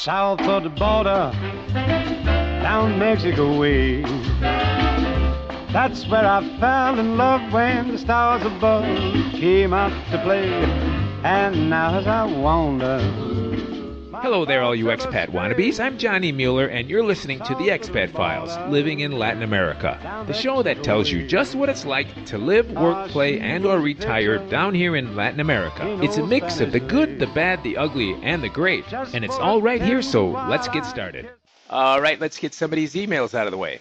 south of the border, down Mexico way. That's where I fell in love when the stars above came out to play. And now as I wander... Hello there, all you expat wannabes. I'm Johnny Mueller, and you're listening to The Expat Files, Living in Latin America, the show that tells you just what it's like to live, work, play, and or retire down here in Latin America. It's a mix of the good, the bad, the ugly, and the great, and it's all right here, so let's get started. All right, let's get some of these emails out of the way.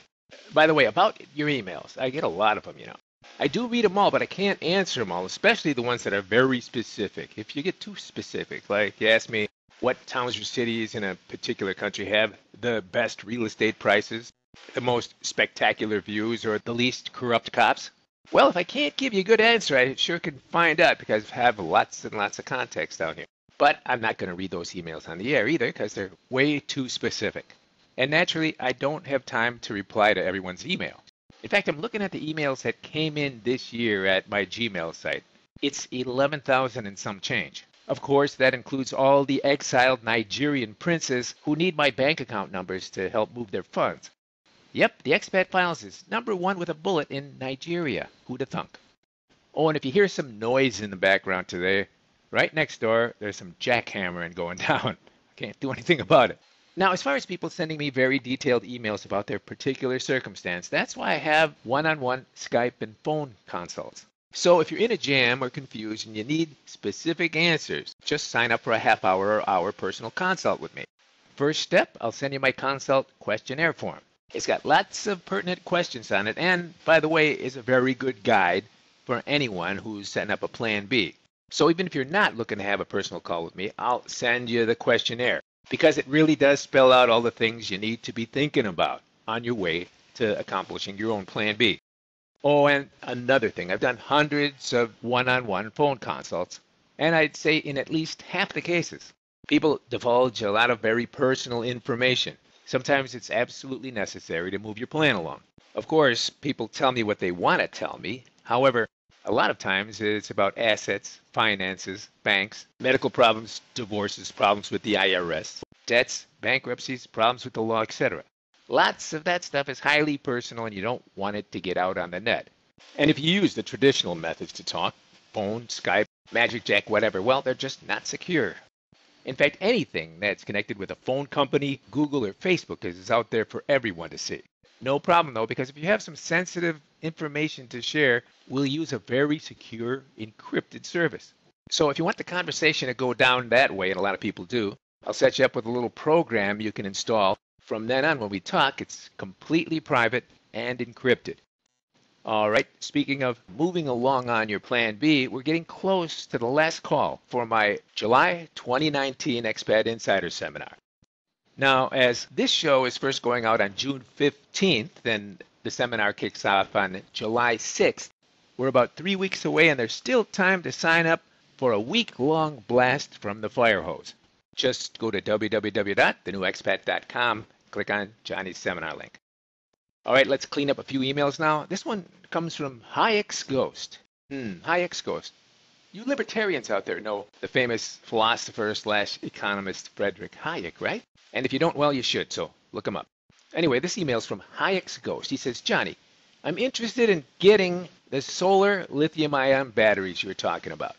By the way, about your emails, I get a lot of them, you know. I do read them all, but I can't answer them all, especially the ones that are very specific. If you get too specific, like you ask me what towns or cities in a particular country have the best real estate prices, the most spectacular views, or the least corrupt cops, well, if I can't give you a good answer, I sure can find out because I have lots and lots of context down here. But I'm not going to read those emails on the air either because they're way too specific. And naturally, I don't have time to reply to everyone's email. In fact, I'm looking at the emails that came in this year at my Gmail site. It's 11,000 and some change. Of course, that includes all the exiled Nigerian princes who need my bank account numbers to help move their funds. Yep, the Expat Files is #1 with a bullet in Nigeria. Who'd have thunk? Oh, and if you hear some noise in the background today, right next door, there's some jackhammering going down. I can't do anything about it. Now, as far as people sending me very detailed emails about their particular circumstance, that's why I have one-on-one Skype and phone consults. So if you're in a jam or confused and you need specific answers, just sign up for a half-hour or hour personal consult with me. First step, I'll send you my consult questionnaire form. It's got lots of pertinent questions on it and, by the way, is a very good guide for anyone who's setting up a plan B. So even if you're not looking to have a personal call with me, I'll send you the questionnaire because it really does spell out all the things you need to be thinking about on your way to accomplishing your own plan B. Oh, and another thing, I've done hundreds of one-on-one phone consults, and I'd say in at least half the cases, people divulge a lot of very personal information. Sometimes it's absolutely necessary to move your plan along. Of course, people tell me what they want to tell me. However, a lot of times it's about assets, finances, banks, medical problems, divorces, problems with the IRS, debts, bankruptcies, problems with the law, etc. Lots of that stuff is highly personal and you don't want it to get out on the net. And if you use the traditional methods to talk, phone, Skype, Magic Jack, whatever, well, they're just not secure. In fact, anything that's connected with a phone company, Google, or Facebook is out there for everyone to see. No problem, though, because if you have some sensitive information to share, we'll use a very secure, encrypted service. So if you want the conversation to go down that way, and a lot of people do, I'll set you up with a little program you can install. From then on, when we talk, it's completely private and encrypted. All right, speaking of moving along on your Plan B, we're getting close to the last call for my July 2019 Expat Insider Seminar. Now, as this show is first going out on June 15th, and the seminar kicks off on July 6th, we're about 3 weeks away, and there's still time to sign up for a week-long blast from the fire hose. Just go to www.thenewexpat.com, click on Johnny's seminar link. All right, let's clean up a few emails now. This one comes from Hayek's Ghost. Hayek's Ghost. You libertarians out there know the famous philosopher/economist Friedrich Hayek, right? And if you don't, well, you should, so look him up. Anyway, this email's from Hayek's Ghost. He says, Johnny, I'm interested in getting the solar lithium-ion batteries you were talking about,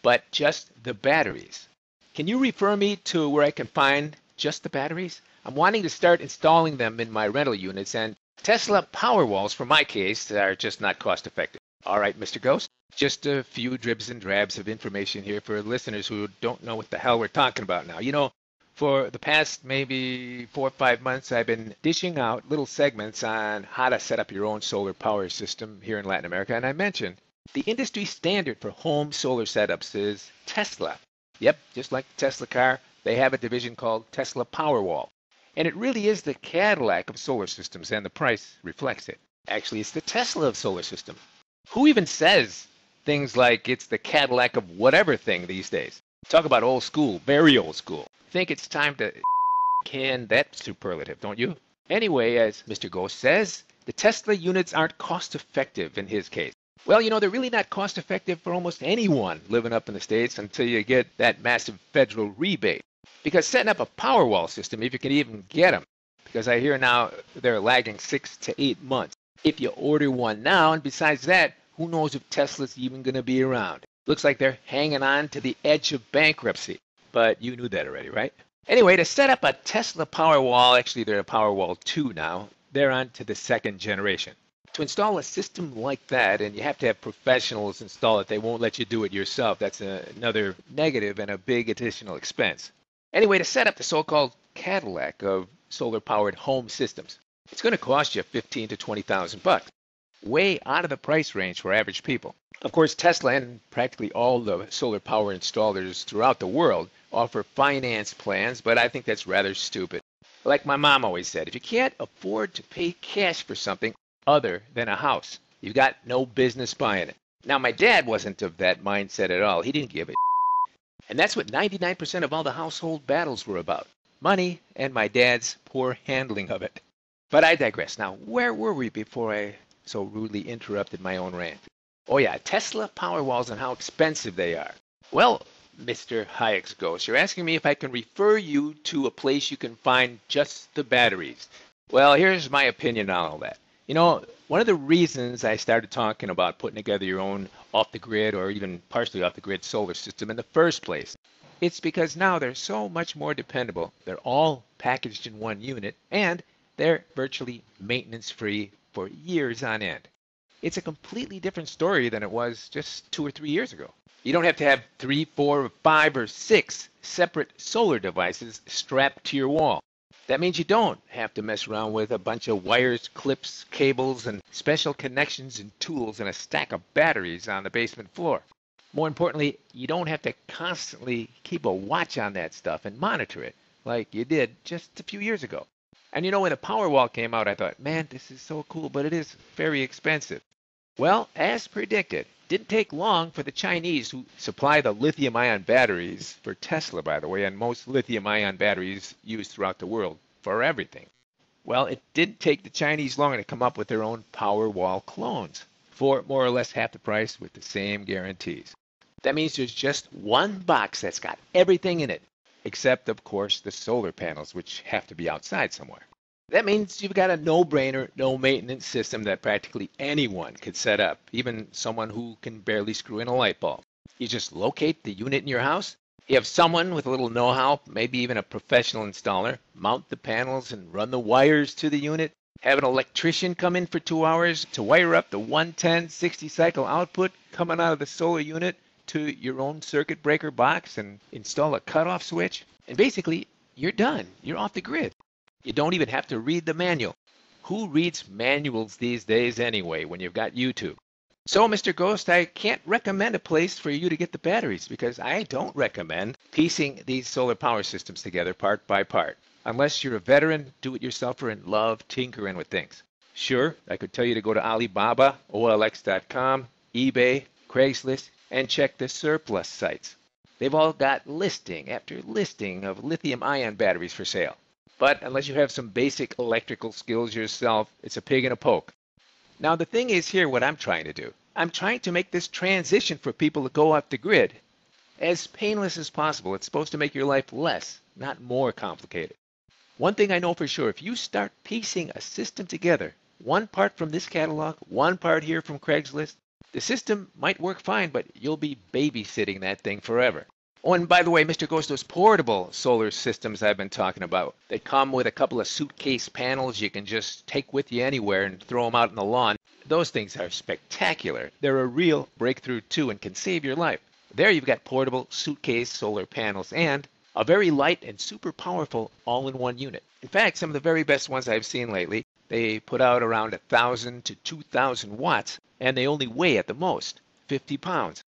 but just the batteries. Can you refer me to where I can find just the batteries? I'm wanting to start installing them in my rental units, and Tesla Powerwalls, for my case, are just not cost-effective. All right, Mr. Ghost, just a few dribs and drabs of information here for listeners who don't know what the hell we're talking about now. You know, for the past maybe 4 or 5 months, I've been dishing out little segments on how to set up your own solar power system here in Latin America, and I mentioned the industry standard for home solar setups is Tesla. Yep, just like the Tesla car, they have a division called Tesla Powerwall. And it really is the Cadillac of solar systems, and the price reflects it. Actually, it's the Tesla of solar system. Who even says things like it's the Cadillac of whatever thing these days? Talk about old school, very old school. I think it's time to can that superlative, don't you? Anyway, as Mr. Ghost says, the Tesla units aren't cost effective in his case. Well, you know, they're really not cost effective for almost anyone living up in the States until you get that massive federal rebate. Because setting up a Powerwall system, if you can even get them, because I hear now they're lagging 6 to 8 months. If you order one now, and besides that, who knows if Tesla's even going to be around? Looks like they're hanging on to the edge of bankruptcy. But you knew that already, right? Anyway, to set up a Tesla Powerwall, actually they're a Powerwall 2 now, they're on to the second generation. To install a system like that, and you have to have professionals install it, they won't let you do it yourself. That's another negative and a big additional expense. Anyway, to set up the so-called Cadillac of solar-powered home systems, it's going to cost you $15,000 to $20,000, way out of the price range for average people. Of course, Tesla and practically all the solar power installers throughout the world offer finance plans, but I think that's rather stupid. Like my mom always said, if you can't afford to pay cash for something other than a house, you've got no business buying it. Now, my dad wasn't of that mindset at all. He didn't give a and that's what 99% of all the household battles were about. Money and my dad's poor handling of it. But I digress. Now, where were we before I so rudely interrupted my own rant? Oh yeah, Tesla Powerwalls and how expensive they are. Well, Mr. Hayek's Ghost, you're asking me if I can refer you to a place you can find just the batteries. Well, here's my opinion on all that. You know, one of the reasons I started talking about putting together your own off-the-grid or even partially off-the-grid solar system in the first place, it's because now they're so much more dependable. They're all packaged in one unit, and they're virtually maintenance-free for years on end. It's a completely different story than it was just 2 or 3 years ago. You don't have to have 3, 4, 5, or 6 separate solar devices strapped to your wall. That means you don't have to mess around with a bunch of wires, clips, cables, and special connections and tools and a stack of batteries on the basement floor. More importantly, you don't have to constantly keep a watch on that stuff and monitor it like you did just a few years ago. And you know, when the Powerwall came out, I thought, man, this is so cool, but it is very expensive. Well, as predicted, didn't take long for the Chinese, who supply the lithium-ion batteries for Tesla, by the way, and most lithium-ion batteries used throughout the world for everything. Well, it didn't take the Chinese long to come up with their own Powerwall clones for more or less half the price with the same guarantees. That means there's just one box that's got everything in it, except, of course, the solar panels, which have to be outside somewhere. That means you've got a no-brainer, no-maintenance system that practically anyone could set up, even someone who can barely screw in a light bulb. You just locate the unit in your house. You have someone with a little know-how, maybe even a professional installer, mount the panels and run the wires to the unit. Have an electrician come in for 2 hours to wire up the 110 60-cycle output coming out of the solar unit to your own circuit breaker box and install a cutoff switch. And basically, you're done. You're off the grid. You don't even have to read the manual. Who reads manuals these days anyway when you've got YouTube? So, Mr. Ghost, I can't recommend a place for you to get the batteries because I don't recommend piecing these solar power systems together part by part, unless you're a veteran do-it-yourselfer and love tinkering with things. Sure, I could tell you to go to Alibaba, OLX.com, eBay, Craigslist, and check the surplus sites. They've all got listing after listing of lithium-ion batteries for sale. But unless you have some basic electrical skills yourself, it's a pig in a poke. Now the thing is here what I'm trying to do. I'm trying to make this transition for people to go off the grid as painless as possible. It's supposed to make your life less, not more complicated. One thing I know for sure, if you start piecing a system together, one part from this catalog, one part here from Craigslist, the system might work fine, but you'll be babysitting that thing forever. Oh, and by the way, Mr. Ghost, those portable solar systems I've been talking about, they come with a couple of suitcase panels you can just take with you anywhere and throw them out on the lawn. Those things are spectacular. They're a real breakthrough, too, and can save your life. There you've got portable suitcase solar panels and a very light and super powerful all-in-one unit. In fact, some of the very best ones I've seen lately, they put out around 1,000 to 2,000 watts, and they only weigh at the most 50 pounds.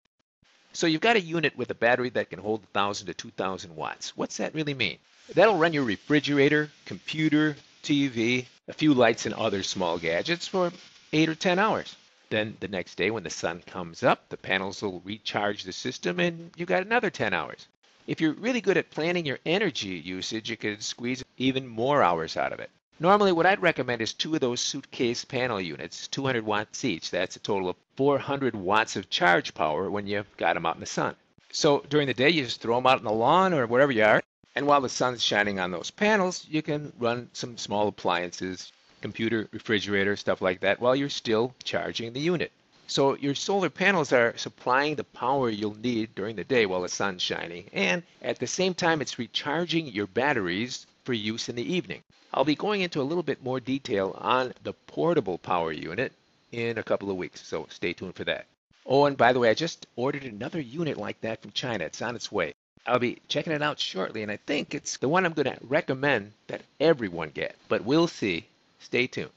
So you've got a unit with a battery that can hold 1,000 to 2,000 watts. What's that really mean? That'll run your refrigerator, computer, TV, a few lights and other small gadgets for 8 or 10 hours. Then the next day when the sun comes up, the panels will recharge the system and you got another 10 hours. If you're really good at planning your energy usage, you could squeeze even more hours out of it. Normally what I'd recommend is 2 of those suitcase panel units, 200 watts each. That's a total of 400 watts of charge power when you've got them out in the sun. So during the day you just throw them out on the lawn or wherever you are, And while the sun's shining on those panels, you can run some small appliances, computer, refrigerator, stuff like that, while you're still charging the unit. So your solar panels are supplying the power you'll need during the day while the sun's shining, and at the same time it's recharging your batteries for use in the evening. I'll be going into a little bit more detail on the portable power unit in a couple of weeks, so stay tuned for that. Oh, and by the way, I just ordered another unit like that from China. It's on its way. I'll be checking it out shortly, and I think it's the one I'm going to recommend that everyone get, but we'll see. Stay tuned.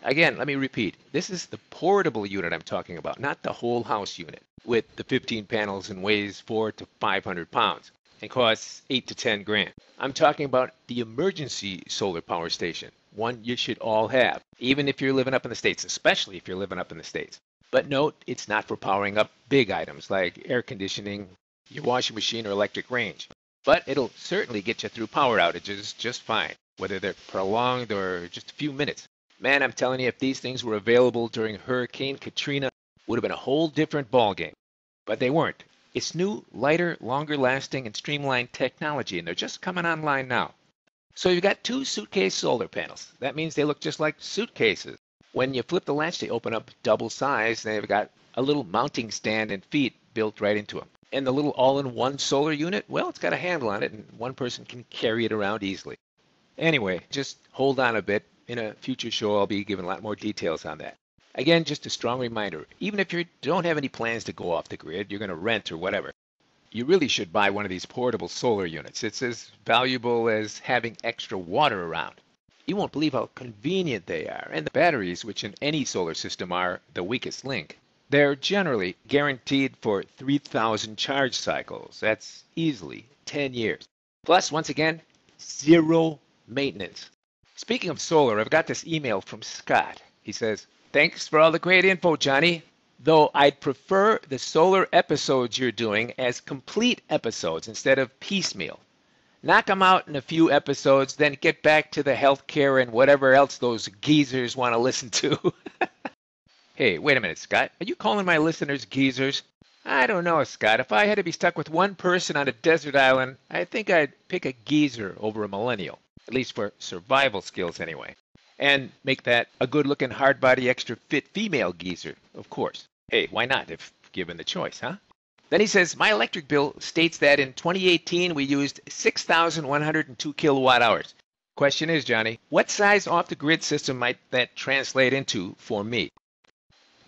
Again, let me repeat. This is the portable unit I'm talking about, not the whole house unit with the 15 panels and weighs 400 to 500 pounds and costs 8 to 10 grand. I'm talking about the emergency solar power station, one you should all have, even if you're living up in the States, especially if you're living up in the States. But note, it's not for powering up big items like air conditioning, your washing machine, or electric range. But it'll certainly get you through power outages just fine, whether they're prolonged or just a few minutes. Man, I'm telling you, if these things were available during Hurricane Katrina, it would have been a whole different ballgame. But they weren't. It's new, lighter, longer lasting, and streamlined technology, and they're just coming online now. So you've got 2 suitcase solar panels. That means they look just like suitcases. When you flip the latch, they open up double size. They've got a little mounting stand and feet built right into them. And the little all-in-one solar unit, well, it's got a handle on it, and one person can carry it around easily. Anyway, just hold on a bit. In a future show, I'll be giving a lot more details on that. Again, just a strong reminder, even if you don't have any plans to go off the grid, you're going to rent or whatever, you really should buy one of these portable solar units. It's as valuable as having extra water around. You won't believe how convenient they are, and the batteries, which in any solar system are the weakest link, they're generally guaranteed for 3,000 charge cycles. That's easily 10 years. Plus, once again, zero maintenance. Speaking of solar, I've got this email from Scott. He says, "Thanks for all the great info, Johnny. Though I'd prefer the solar episodes you're doing as complete episodes instead of piecemeal. Knock them out in a few episodes, then get back to the healthcare and whatever else those geezers want to listen to." Hey, wait a minute, Scott. Are you calling my listeners geezers? I don't know, Scott. If I had to be stuck with one person on a desert island, I think I'd pick a geezer over a millennial. At least for survival skills anyway. And make that a good-looking, hard-body, extra-fit female geezer, of course. Hey, why not, if given the choice, huh? Then he says, my electric bill states that in 2018 we used 6,102 kilowatt hours. Question is, Johnny, what size off-the-grid system might that translate into for me?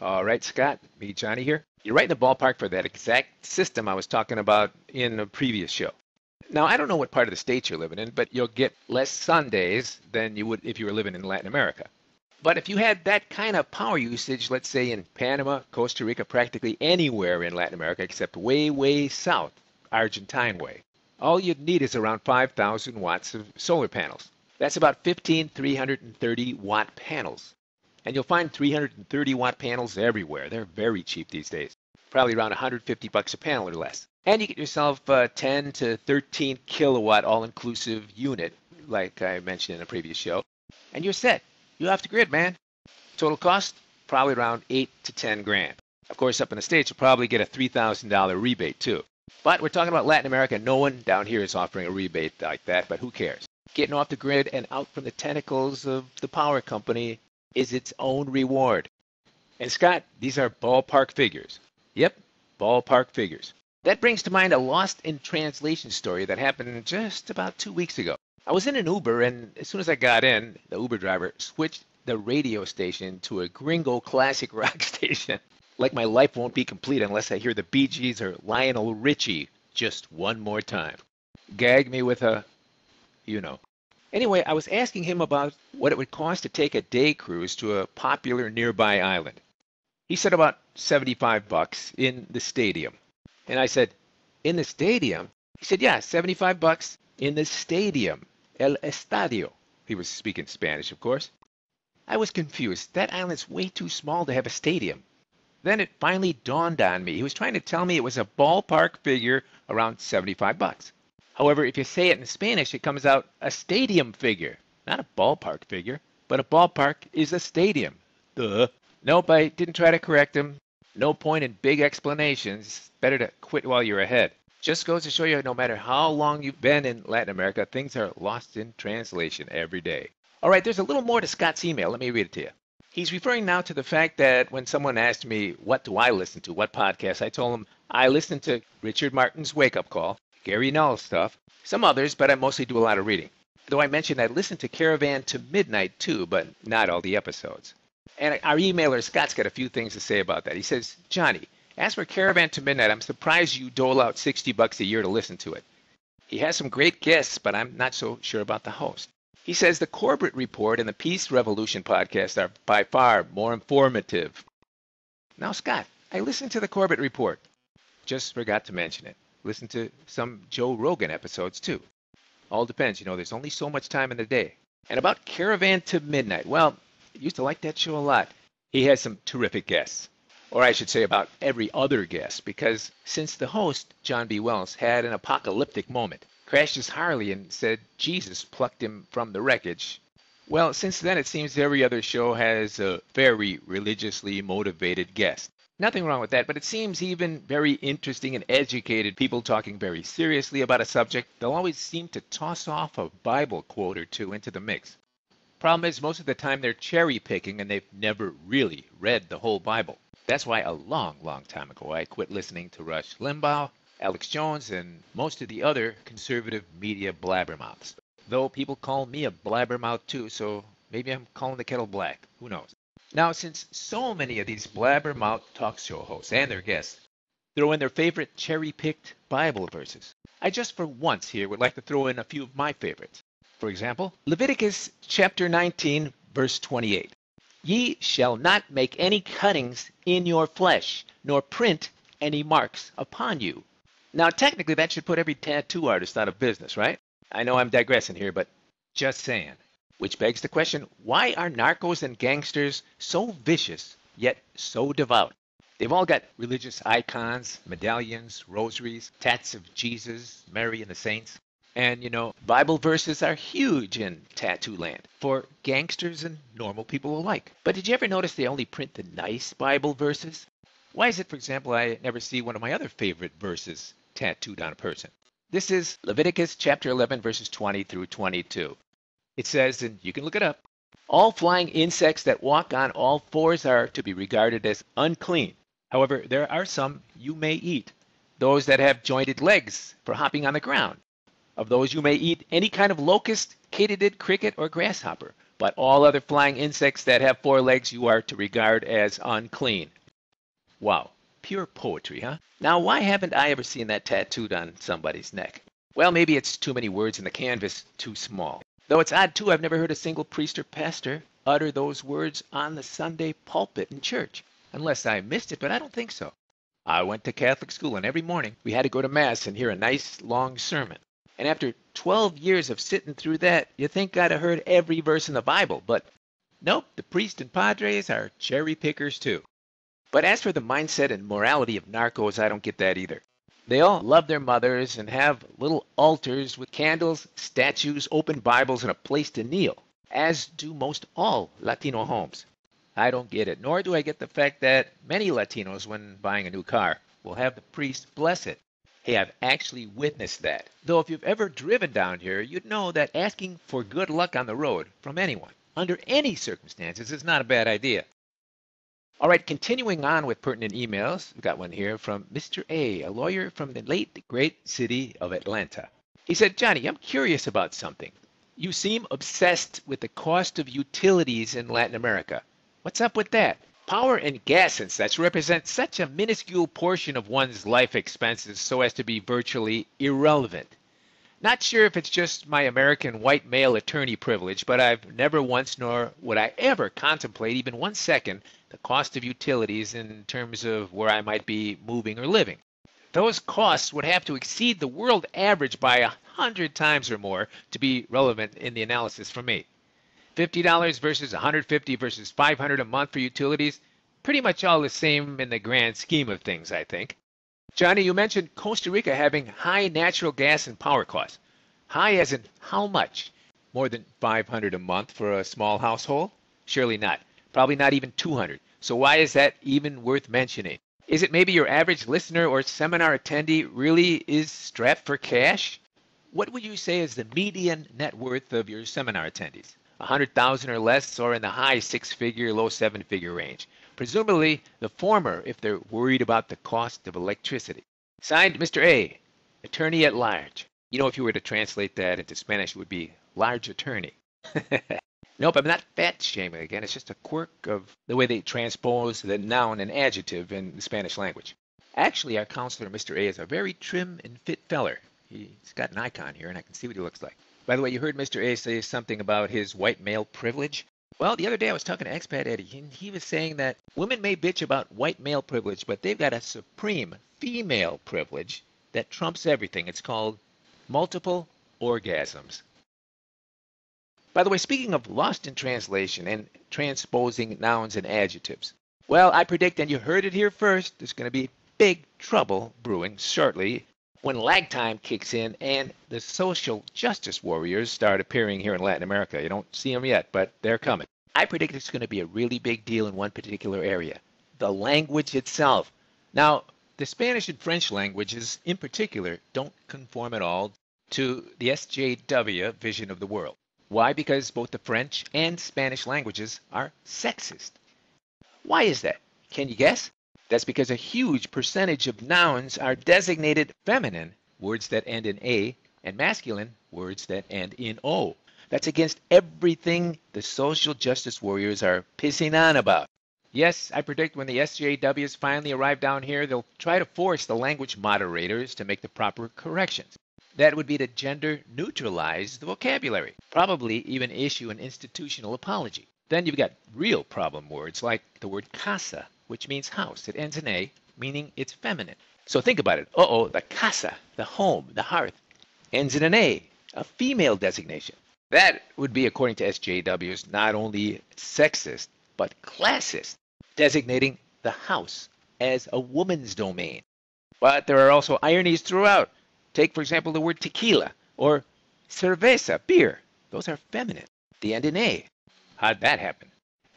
All right, Scott, me, Johnny here. You're right in the ballpark for that exact system I was talking about in a previous show. Now, I don't know what part of the States you're living in, but you'll get less sun days than you would if you were living in Latin America. But if you had that kind of power usage, let's say in Panama, Costa Rica, practically anywhere in Latin America except way, way south, Argentine way, all you'd need is around 5,000 watts of solar panels. That's about 15 330-watt panels. And you'll find 330-watt panels everywhere. They're very cheap these days, probably around $150 a panel or less. And you get yourself a 10 to 13 kilowatt all-inclusive unit, like I mentioned in a previous show, and you're set. You're off the grid, man. Total cost, probably around 8 to 10 grand. Of course, up in the States, you'll probably get a $3,000 rebate, too. But we're talking about Latin America. No one down here is offering a rebate like that, but who cares? Getting off the grid and out from the tentacles of the power company is its own reward. And Scott, these are ballpark figures. Yep, ballpark figures. That brings to mind a lost in translation story that happened just about 2 weeks ago. I was in an Uber, and as soon as I got in, the Uber driver switched the radio station to a gringo classic rock station. Like my life won't be complete unless I hear the Bee Gees or Lionel Richie just one more time. Gag me with a, you know. Anyway, I was asking him about what it would cost to take a day cruise to a popular nearby island. He said about $75 in the stadium. And I said, in the stadium? He said, yeah, $75 in the stadium. El Estadio. He was speaking Spanish, of course. I was confused. That island's way too small to have a stadium. Then it finally dawned on me. He was trying to tell me it was a ballpark figure around $75. However, if you say it in Spanish, it comes out a stadium figure. Not a ballpark figure, but a ballpark is a stadium. Duh. Nope, I didn't try to correct him. No point in big explanations. Better to quit while you're ahead. Just goes to show you, no matter how long you've been in Latin America, things are lost in translation every day. All right, there's a little more to Scott's email. Let me read it to you. He's referring now to the fact that when someone asked me, what do I listen to, what podcast, I told him I listen to Richard Martin's Wake Up Call, Gary Null's stuff, some others, but I mostly do a lot of reading. Though I mentioned I listen to Caravan to Midnight too, but not all the episodes. And our emailer, Scott's got a few things to say about that. He says, Johnny, as for Caravan to Midnight, I'm surprised you dole out $60 a year to listen to it. He has some great guests, but I'm not so sure about the host. He says the Corbett Report and the Peace Revolution podcast are by far more informative. Now, Scott, I listened to the Corbett Report. Just forgot to mention it. Listen to some Joe Rogan episodes, too. All depends, there's only so much time in the day. And about Caravan to Midnight, well, I used to like that show a lot. He has some terrific guests. Or I should say about every other guest, because since the host, John B. Wells, had an apocalyptic moment, crashed his Harley and said Jesus plucked him from the wreckage, well, since then it seems every other show has a very religiously motivated guest. Nothing wrong with that, but it seems even very interesting and educated people talking very seriously about a subject, they'll always seem to toss off a Bible quote or two into the mix. Problem is, most of the time they're cherry picking and they've never really read the whole Bible. That's why a long, long time ago I quit listening to Rush Limbaugh, Alex Jones, and most of the other conservative media blabbermouths. Though people call me a blabbermouth too, so maybe I'm calling the kettle black. Who knows? Now, since so many of these blabbermouth talk show hosts and their guests throw in their favorite cherry-picked Bible verses, I just for once here would like to throw in a few of my favorites. For example, Leviticus chapter 19, verse 28. Ye shall not make any cuttings in your flesh, nor print any marks upon you. Now, technically, that should put every tattoo artist out of business, right? I know I'm digressing here, but just saying. Which begs the question, why are narcos and gangsters so vicious, yet so devout? They've all got religious icons, medallions, rosaries, tats of Jesus, Mary, and the saints. And, Bible verses are huge in tattoo land for gangsters and normal people alike. But did you ever notice they only print the nice Bible verses? Why is it, for example, I never see one of my other favorite verses tattooed on a person? This is Leviticus chapter 11, verses 20 through 22. It says, and you can look it up, all flying insects that walk on all fours are to be regarded as unclean. However, there are some you may eat, those that have jointed legs for hopping on the ground. Of those you may eat any kind of locust, katydid, cricket, or grasshopper. But all other flying insects that have 4 legs you are to regard as unclean. Wow, pure poetry, huh? Now, why haven't I ever seen that tattooed on somebody's neck? Well, maybe it's too many words in the canvas, too small. Though it's odd, too, I've never heard a single priest or pastor utter those words on the Sunday pulpit in church. Unless I missed it, but I don't think so. I went to Catholic school, and every morning we had to go to Mass and hear a nice, long sermon. And after 12 years of sitting through that, you think I'd have heard every verse in the Bible. But nope, the priests and padres are cherry pickers too. But as for the mindset and morality of narcos, I don't get that either. They all love their mothers and have little altars with candles, statues, open Bibles, and a place to kneel, as do most all Latino homes. I don't get it, nor do I get the fact that many Latinos, when buying a new car, will have the priest bless it. Hey, I've actually witnessed that. Though if you've ever driven down here, you'd know that asking for good luck on the road from anyone, under any circumstances, is not a bad idea. All right, continuing on with pertinent emails, we've got one here from Mr. A lawyer from the late great city of Atlanta. He said, Johnny, I'm curious about something. You seem obsessed with the cost of utilities in Latin America. What's up with that? Power and gas and such represent such a minuscule portion of one's life expenses so as to be virtually irrelevant. Not sure if it's just my American white male attorney privilege, but I've never once nor would I ever contemplate even 1 second the cost of utilities in terms of where I might be moving or living. Those costs would have to exceed the world average by 100 times or more to be relevant in the analysis for me. $50 versus $150 versus $500 a month for utilities, pretty much all the same in the grand scheme of things, I think. Johnny, you mentioned Costa Rica having high natural gas and power costs. High as in how much? More than $500 a month for a small household? Surely not. Probably not even $200. So why is that even worth mentioning? Is it maybe your average listener or seminar attendee really is strapped for cash? What would you say is the median net worth of your seminar attendees? 100,000 or less, or in the high six-figure, low seven-figure range? Presumably the former if they're worried about the cost of electricity. Signed, Mr. A, attorney at large. You know, if you were to translate that into Spanish, it would be large attorney. Nope, I'm not fat shaming again. It's just a quirk of the way they transpose the noun and adjective in the Spanish language. Actually, our counselor, Mr. A, is a very trim and fit feller. He's got an icon here, and I can see what he looks like. By the way, you heard Mr. A say something about his white male privilege. Well, the other day I was talking to Expat Eddie, and he was saying that women may bitch about white male privilege, but they've got a supreme female privilege that trumps everything. It's called multiple orgasms. By the way, speaking of lost in translation and transposing nouns and adjectives, well, I predict, and you heard it here first, there's going to be big trouble brewing shortly when lag time kicks in and the social justice warriors start appearing here in Latin America. You don't see them yet, but they're coming. I predict it's going to be a really big deal in one particular area, the language itself. Now, the Spanish and French languages in particular don't conform at all to the SJW vision of the world. Why? Because both the French and Spanish languages are sexist. Why is that? Can you guess? That's because a huge percentage of nouns are designated feminine, words that end in A, and masculine, words that end in O. That's against everything the social justice warriors are pissing on about. Yes, I predict when the SJWs finally arrive down here, they'll try to force the language moderators to make the proper corrections. That would be to gender neutralize the vocabulary, probably even issue an institutional apology. Then you've got real problem words like the word casa, which means house. It ends in A, meaning it's feminine. So think about it. The casa, the home, the hearth, ends in an A female designation. That would be, according to SJWs, not only sexist, but classist, designating the house as a woman's domain. But there are also ironies throughout. Take, for example, the word tequila or cerveza, beer. Those are feminine. They end in A. How'd that happen?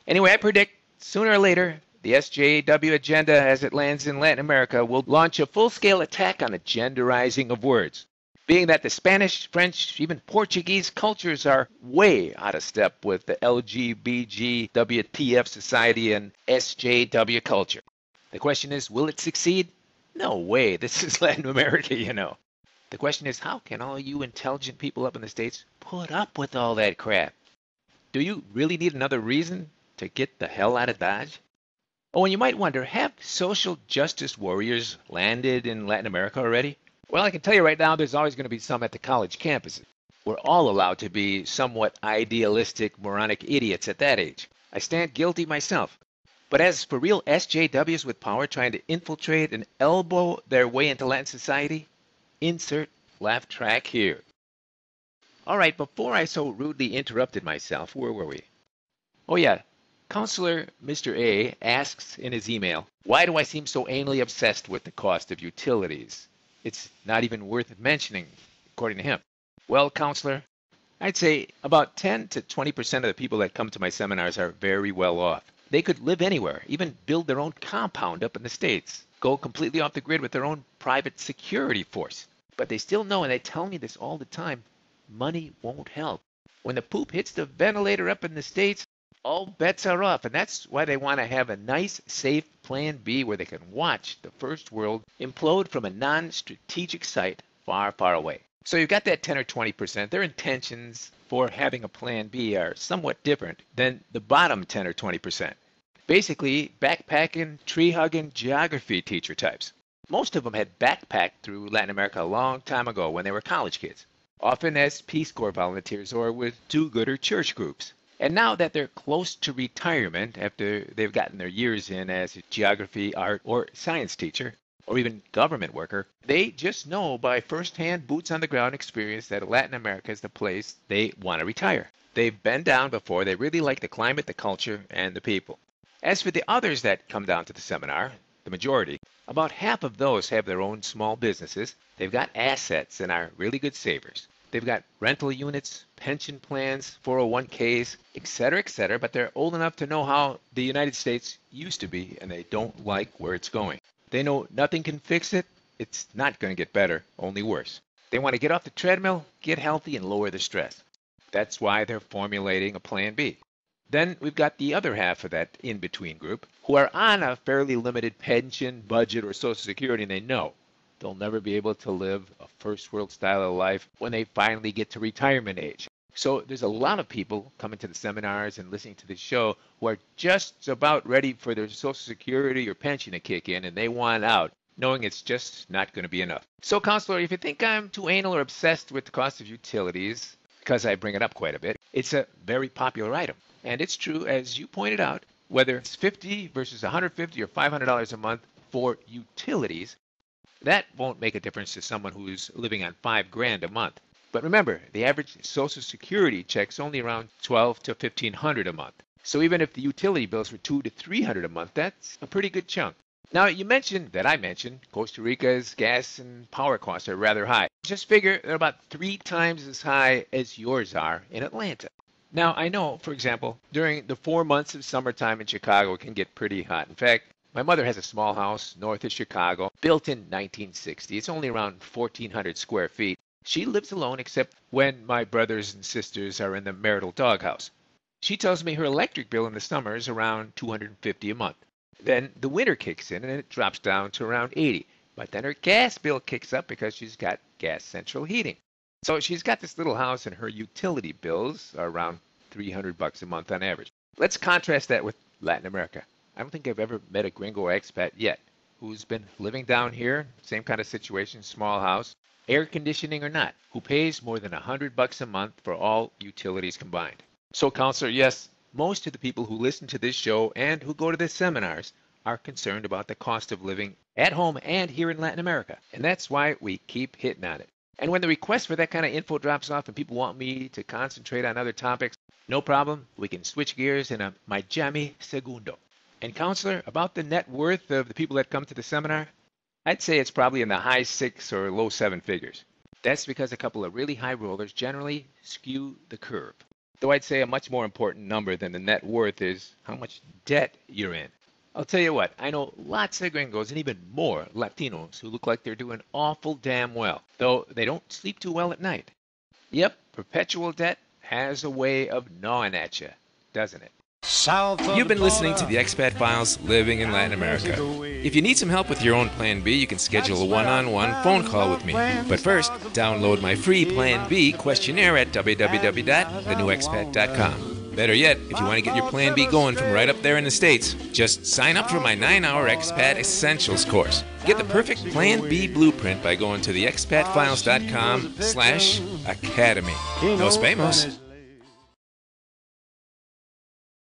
Anyway, I predict sooner or later the SJW agenda as it lands in Latin America will launch a full-scale attack on the genderizing of words. Being that the Spanish, French, even Portuguese cultures are way out of step with the LGBTQ, WTF society and SJW culture. The question is, will it succeed? No way. This is Latin America, you know. The question is, how can all you intelligent people up in the States put up with all that crap? Do you really need another reason to get the hell out of Dodge? Oh, and you might wonder, have social justice warriors landed in Latin America already? Well, I can tell you right now, there's always going to be some at the college campuses. We're all allowed to be somewhat idealistic, moronic idiots at that age. I stand guilty myself. But as for real SJWs with power trying to infiltrate and elbow their way into Latin society, insert laugh track here. All right, before I so rudely interrupted myself, where were we? Oh yeah, Counselor Mr. A asks in his email, why do I seem so anally obsessed with the cost of utilities? It's not even worth mentioning, according to him. Well, Counselor, I'd say about 10 to 20% of the people that come to my seminars are very well off. They could live anywhere, even build their own compound up in the States, go completely off the grid with their own private security force. But they still know, and they tell me this all the time, money won't help. When the poop hits the ventilator up in the States, all bets are off, and that's why they want to have a nice, safe plan B where they can watch the first world implode from a non-strategic site far, far away. So you've got that 10 or 20%. Their intentions for having a plan B are somewhat different than the bottom 10 or 20%. Basically, backpacking, tree-hugging, geography teacher types. Most of them had backpacked through Latin America a long time ago when they were college kids, often as Peace Corps volunteers or with do-gooder church groups. And now that they're close to retirement after they've gotten their years in as a geography, art, or science teacher, or even government worker, they just know by first-hand boots-on-the-ground experience that Latin America is the place they want to retire. They've been down before. They really like the climate, the culture, and the people. As for the others that come down to the seminar, the majority, about half of those have their own small businesses. They've got assets and are really good savers. They've got rental units, pension plans, 401ks, etc., but they're old enough to know how the United States used to be, and they don't like where it's going. They know nothing can fix it. It's not going to get better, only worse. They want to get off the treadmill, get healthy, and lower the stress. That's why they're formulating a plan B. Then we've got the other half of that in-between group who are on a fairly limited pension, budget, or Social Security, and they know they'll never be able to live a first-world style of life when they finally get to retirement age. So there's a lot of people coming to the seminars and listening to this show who are just about ready for their Social Security or pension to kick in, and they want out, knowing it's just not going to be enough. So, counselor, if you think I'm too anal or obsessed with the cost of utilities, because I bring it up quite a bit, it's a very popular item. And it's true, as you pointed out, whether it's $50 versus $150 or $500 a month for utilities, that won't make a difference to someone who's living on $5,000 a month. But remember, the average Social Security check's only around $1,200 to $1,500 a month. So even if the utility bills were $200 to $300 a month, that's a pretty good chunk. Now, I mentioned, Costa Rica's gas and power costs are rather high. Just figure they're about 3 times as high as yours are in Atlanta. Now, I know, for example, during the 4 months of summertime in Chicago, it can get pretty hot. In fact, my mother has a small house north of Chicago, built in 1960. It's only around 1,400 square feet. She lives alone except when my brothers and sisters are in the marital doghouse. She tells me her electric bill in the summer is around $250 a month. Then the winter kicks in and it drops down to around $80. But then her gas bill kicks up because she's got gas central heating. So she's got this little house and her utility bills are around $300 a month on average. Let's contrast that with Latin America. I don't think I've ever met a gringo or expat yet who's been living down here, same kind of situation, small house, air conditioning or not, who pays more than $100 a month for all utilities combined. So, counselor, yes, most of the people who listen to this show and who go to the seminars are concerned about the cost of living at home and here in Latin America. And that's why we keep hitting on it. And when the request for that kind of info drops off and people want me to concentrate on other topics, no problem. We can switch gears in a Miami segundo. And counselor, about the net worth of the people that come to the seminar, I'd say it's probably in the high 6 or low 7 figures. That's because a couple of really high rollers generally skew the curve. Though I'd say a much more important number than the net worth is how much debt you're in. I'll tell you what, I know lots of gringos and even more Latinos who look like they're doing awful damn well, though they don't sleep too well at night. Yep, perpetual debt has a way of gnawing at you, doesn't it? You've been listening to the Expat Files, Living in Latin America. If you need some help with your own Plan B, you can schedule a one-on-one phone call with me. But first, download my free Plan B questionnaire at www.thenewexpat.com. Better yet, if you want to get your Plan B going from right up there in the States, just sign up for my 9-hour Expat Essentials course. Get the perfect Plan B blueprint by going to theexpatfiles.com/academy. Nos vemos.